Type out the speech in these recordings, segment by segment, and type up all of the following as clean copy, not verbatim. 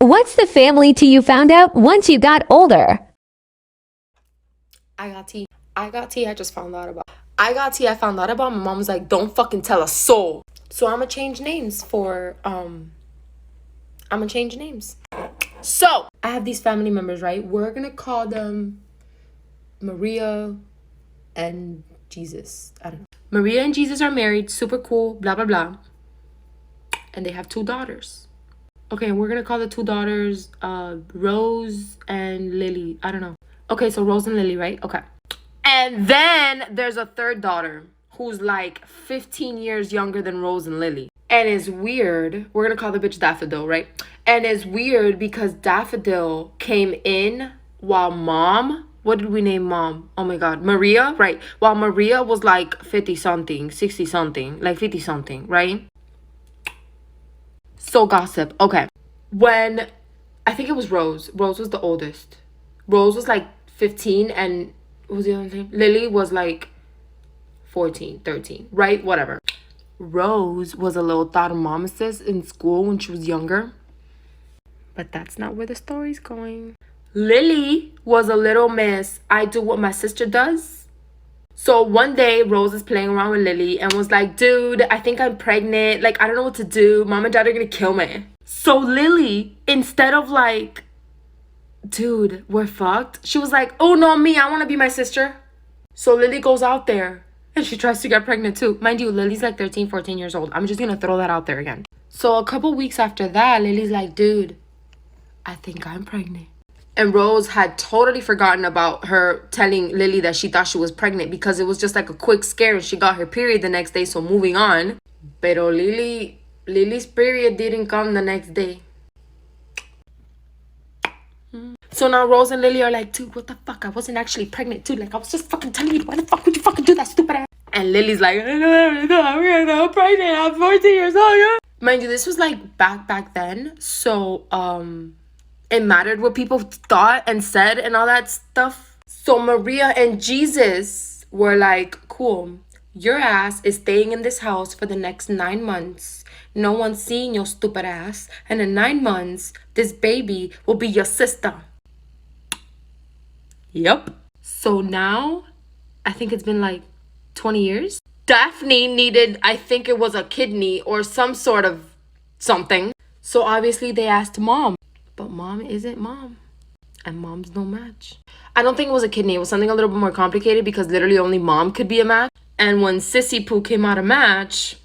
What's the family tea you found out once you got older? I got tea. I got tea. I just found out about. I got tea. I found out about. My mom was like, "Don't fucking tell a soul." So I'm gonna change names for. I'm gonna change names. So I have these family members, right? We're gonna call them Maria and Jesus. I don't know. Maria and Jesus are married. Super cool. Blah blah blah. And they have 2 daughters. Okay, we're gonna call the 2 daughters Rose and Lily. I don't know. Okay, so Rose and Lily, right? Okay. And then there's a third daughter who's like 15 years younger than Rose and Lily. And it's weird. We're gonna call the bitch Daffodil, right? And it's weird because Daffodil came in while mom, what did we name mom? Oh my god, Maria, right? While Maria was like 50 something, 60 something, like 50 something, right? So gossip. Okay. When I think it was Rose. Rose was the oldest. Rose was like 15 and what was the other thing? Lily was like 14, 13, right? Whatever. Rose was a little thought in school when she was younger. But that's not where the story's going. Lily was a little miss. I do what my sister does. So one day, Rose is playing around with Lily and was like, dude, I think I'm pregnant. Like, I don't know what to do. Mom and dad are gonna kill me. So Lily, instead of like, dude, we're fucked, she was like, oh no, me, I wanna be my sister. So Lily goes out there and she tries to get pregnant too. Mind you, Lily's like 13, 14 years old. I'm just gonna throw that out there again. So a couple weeks after that, Lily's like, dude, I think I'm pregnant. And Rose had totally forgotten about her telling Lily that she thought she was pregnant because it was just like a quick scare and she got her period the next day, so moving on. Pero Lily's period didn't come the next day. So now Rose and Lily are like, dude, what the fuck? I wasn't actually pregnant, dude. Like, I was just fucking telling you. Why the fuck would you fucking do that, stupid ass? And Lily's like, I'm pregnant. I'm 14 years old. Yeah. Mind you, this was like back then. So, it mattered what people thought and said and all that stuff. So Maria and Jesus were like, cool, your ass is staying in this house for the next 9 months. No one's seeing your stupid ass. And in 9 months, this baby will be your sister. Yep. So now, I think it's been like 20 years. Daphne needed, I think it was a kidney or some sort of something. So obviously they asked mom. But mom isn't mom. And mom's no match. I don't think it was a kidney. It was something a little bit more complicated because literally only mom could be a match. And when Sissy Pooh came out a match,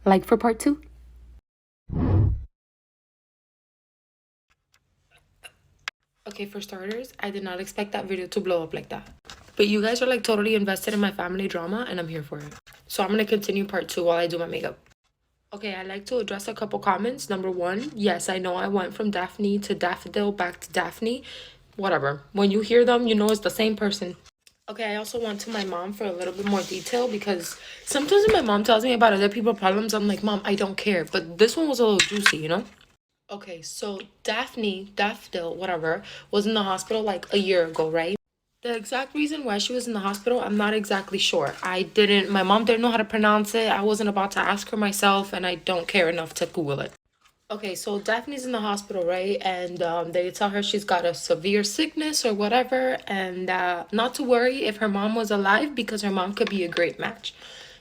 like for part 2. Okay, for starters, I did not expect that video to blow up like that. But you guys are like totally invested in my family drama and I'm here for it. So I'm going to continue part 2 while I do my makeup. Okay, I'd like to address a couple comments. Number 1, yes, I know I went from Daphne to Daffodil back to Daphne. Whatever. When you hear them, you know it's the same person. Okay, I also went to my mom for a little bit more detail because sometimes when my mom tells me about other people's problems, I'm like, Mom, I don't care. But this one was a little juicy, you know? Okay, so Daffodil, whatever, was in the hospital like a year ago, right? The exact reason why she was in the hospital, I'm not exactly sure. My mom didn't know how to pronounce it. I wasn't about to ask her myself, and I don't care enough to Google it. Okay, so Daphne's in the hospital, right? And they tell her she's got a severe sickness or whatever, and not to worry if her mom was alive because her mom could be a great match.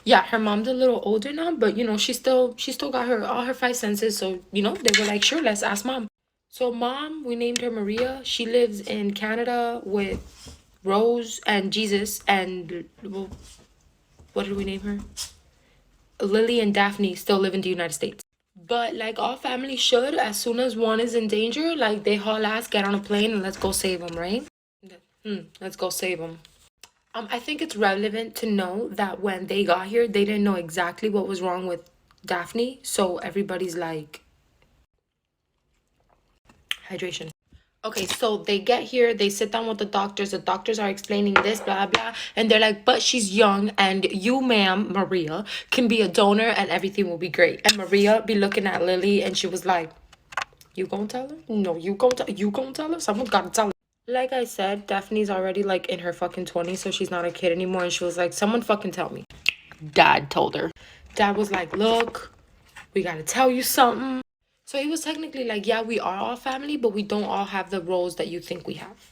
Yeah, her mom's a little older now, but you know, she still got her all her 5 senses, so you know, they were like, sure, let's ask mom. So mom, we named her Maria. She lives in Canada with Rose and Jesus and, well, what did we name her? Lily and Daphne still live in the United States. But like all families should, as soon as one is in danger, like they haul ass, get on a plane, and let's go save them, right? Let's go save them. I think it's relevant to know that when they got here, they didn't know exactly what was wrong with Daphne. So everybody's like, hydration. Okay, so they get here, they sit down with the doctors are explaining this, blah, blah, and they're like, but she's young, and you, ma'am, Maria, can be a donor, and everything will be great. And Maria be looking at Lily, and she was like, you gonna tell her? No, you gonna tell her? Someone gotta tell her. Like I said, Daphne's already, like, in her fucking 20s, so she's not a kid anymore, and she was like, someone fucking tell me. Dad told her. Dad was like, look, we gotta tell you something. So he was technically like, yeah, we are all family, but we don't all have the roles that you think we have.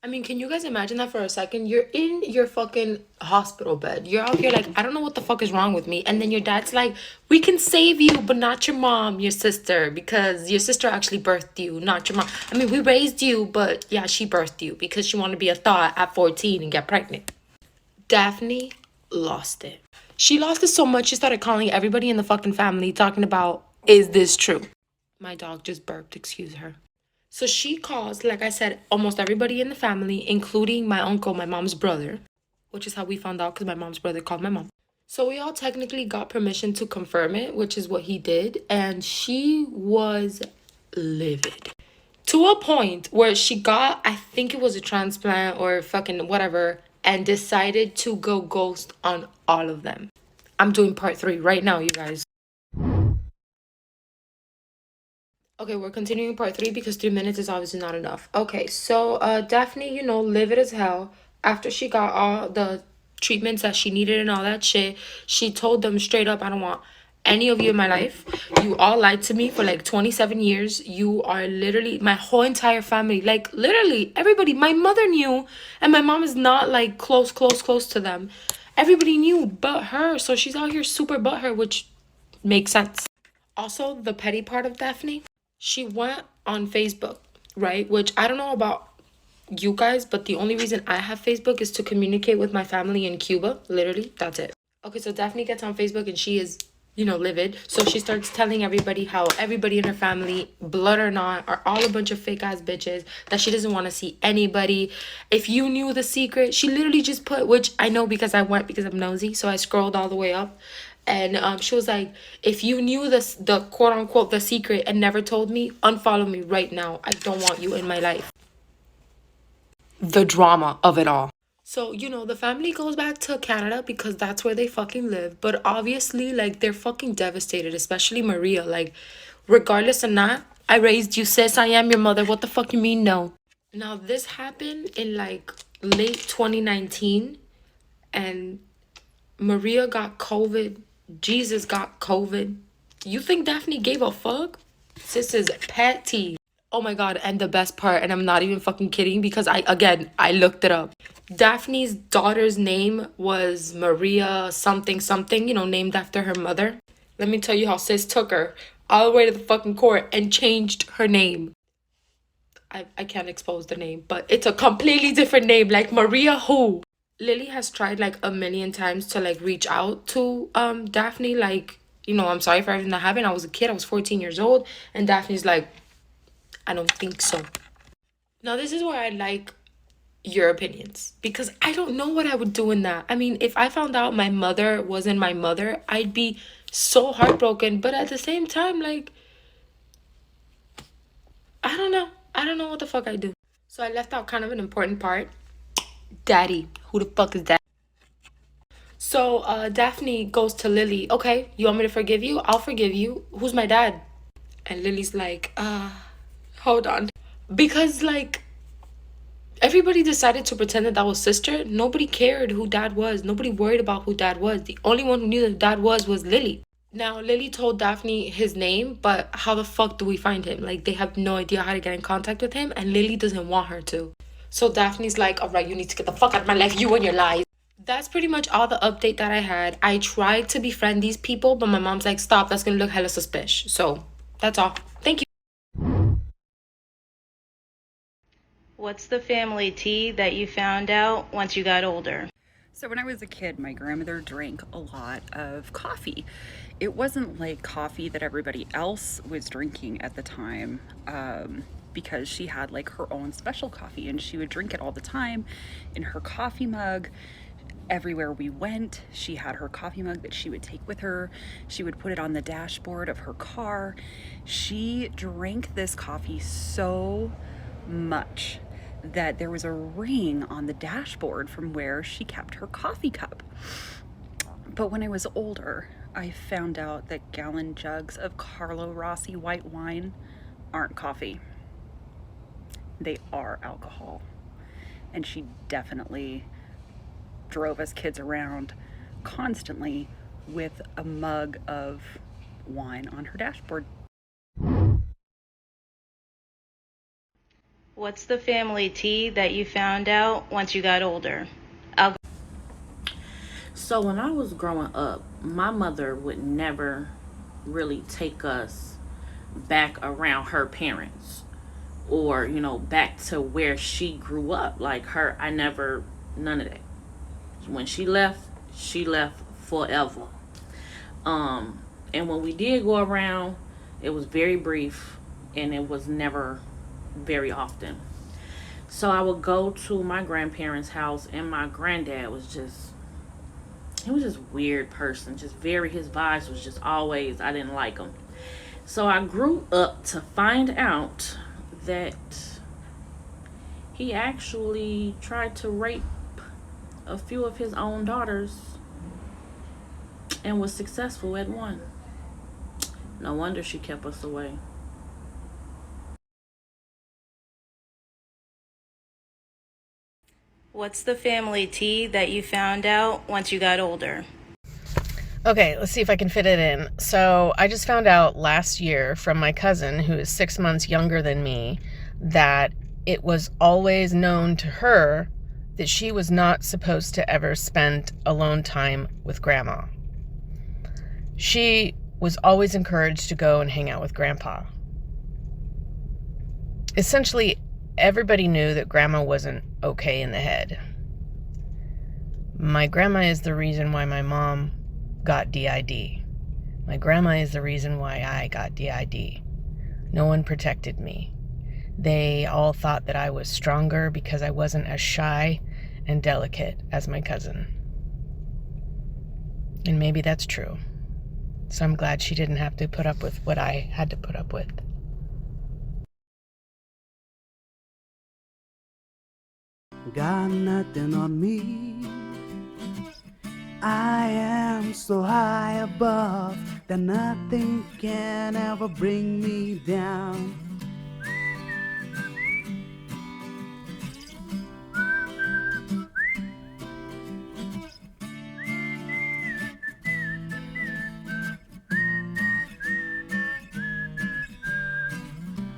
I mean, can you guys imagine that for a second? You're in your fucking hospital bed. You're out here like, I don't know what the fuck is wrong with me. And then your dad's like, we can save you, but not your mom, your sister, because your sister actually birthed you, not your mom. I mean, we raised you, but yeah, she birthed you because she wanted to be a thought at 14 and get pregnant. Daphne lost it. She lost it so much, she started calling everybody in the fucking family, talking about, is this true? My dog just burped, excuse her. So she calls, like I said, almost everybody in the family, including my uncle, my mom's brother, which is how we found out because my mom's brother called my mom. So we all technically got permission to confirm it, which is what he did. And she was livid. To a point where she got, I think it was a transplant or fucking whatever, and decided to go ghost on all of them. I'm doing part 3 right now, you guys. Okay, we're continuing part 3 because 3 minutes is obviously not enough. Okay, so Daphne, livid as hell. After she got all the treatments that she needed and all that shit, she told them straight up, I don't want any of you in my life. You all lied to me for like 27 years. You are literally my whole entire family. Like literally everybody. My mother knew, and my mom is not like close to them. Everybody knew but her. So she's out here super but her, which makes sense. Also, the petty part of Daphne, she went on Facebook, right? Which I don't know about you guys, but the only reason I have Facebook is to communicate with my family in Cuba. Literally, that's it. Okay, so Daphne gets on Facebook and she is, livid. So she starts telling everybody how everybody in her family, blood or not, are all a bunch of fake ass bitches, that she doesn't want to see anybody. If you knew the secret, she literally just put, which I know because I went because I'm nosy, so I scrolled all the way up. And she was like, if you knew this, the quote unquote the secret and never told me, unfollow me right now. I don't want you in my life. The drama of it all. So, the family goes back to Canada because that's where they fucking live. But obviously, like, they're fucking devastated, especially Maria. Like, regardless of that, I raised you, sis. I am your mother. What the fuck you mean, no? Now, this happened in, like, late 2019. And Maria got COVID. Jesus got COVID. You think Daphne gave a fuck? Sis is petty. Oh my god, and the best part, and I'm not even fucking kidding because I looked it up. Daphne's daughter's name was Maria something something, named after her mother. Let me tell you how sis took her all the way to the fucking court and changed her name. I can't expose the name, but it's a completely different name, like Maria who? Lily has tried like a million times to like reach out to Daphne, like, I'm sorry for everything that happened. I was a kid, I was 14 years old, and Daphne's like, I don't think so. Now this is where I like your opinions because I don't know what I would do in that. I mean, if I found out my mother wasn't my mother, I'd be so heartbroken, but at the same time, like, I don't know. I don't know what the fuck I do. So I left out kind of an important part. Daddy. Who the fuck is that? So Daphne goes to Lily. Okay, you want me to forgive you? I'll forgive you. Who's my dad? And Lily's like, hold on. Because like everybody decided to pretend that was sister. Nobody cared who dad was. Nobody worried about who dad was. The only one who knew who dad was Lily. Now, Lily told Daphne his name, but how the fuck do we find him? Like, they have no idea how to get in contact with him, and Lily doesn't want her to. So Daphne's like, all right, you need to get the fuck out of my life, you and your lies. That's pretty much all the update that I had. I tried to befriend these people, but my mom's like, stop, that's gonna look hella suspicious. So, that's all. Thank you. What's the family tea that you found out once you got older? So when I was a kid, my grandmother drank a lot of coffee. It wasn't like coffee that everybody else was drinking at the time, because she had like her own special coffee and she would drink it all the time in her coffee mug. Everywhere we went, she had her coffee mug that she would take with her. She would put it on the dashboard of her car. She drank this coffee so much that there was a ring on the dashboard from where she kept her coffee cup. But when I was older, I found out that gallon jugs of Carlo Rossi white wine aren't coffee. They are alcohol. And she definitely drove us kids around constantly with a mug of wine on her dashboard. What's the family tea that you found out once you got older? So when I was growing up, my mother would never really take us back around her parents or, back to where she grew up. Like her, I never, none of that. When she left forever. And when we did go around, it was very brief and it was never very often. So I would go to my grandparents' house and my granddad was just he was just a weird person. Just very his vibes was just always I didn't like him. So I grew up to find out that he actually tried to rape a few of his own daughters and was successful at one. No wonder she kept us away. What's the family tea that you found out once you got older? Okay, let's see if I can fit it in. So I just found out last year from my cousin, who is 6 months younger than me, that it was always known to her that she was not supposed to ever spend alone time with grandma. She was always encouraged to go and hang out with grandpa. Essentially, everybody knew that grandma wasn't okay in the head. My grandma is the reason why my mom got DID. My grandma is the reason why I got DID. No one protected me. They all thought that I was stronger because I wasn't as shy and delicate as my cousin. And maybe that's true. So I'm glad she didn't have to put up with what I had to put up with. Got nothing on me. I am so high above that nothing can ever bring me down.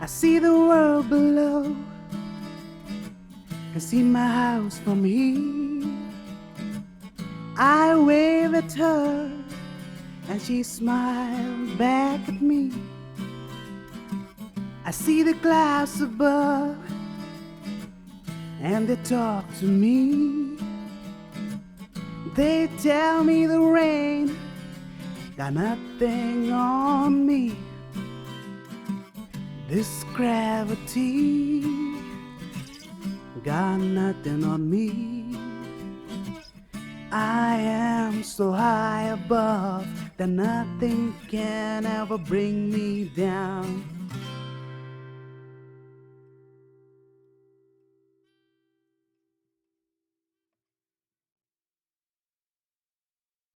I see the world below, I see my house from here. I wave at her and she smiled back at me. I see the clouds above and they talk to me. They tell me the rain got nothing on me. This gravity got nothing on me. I am so high above that nothing can ever bring me down.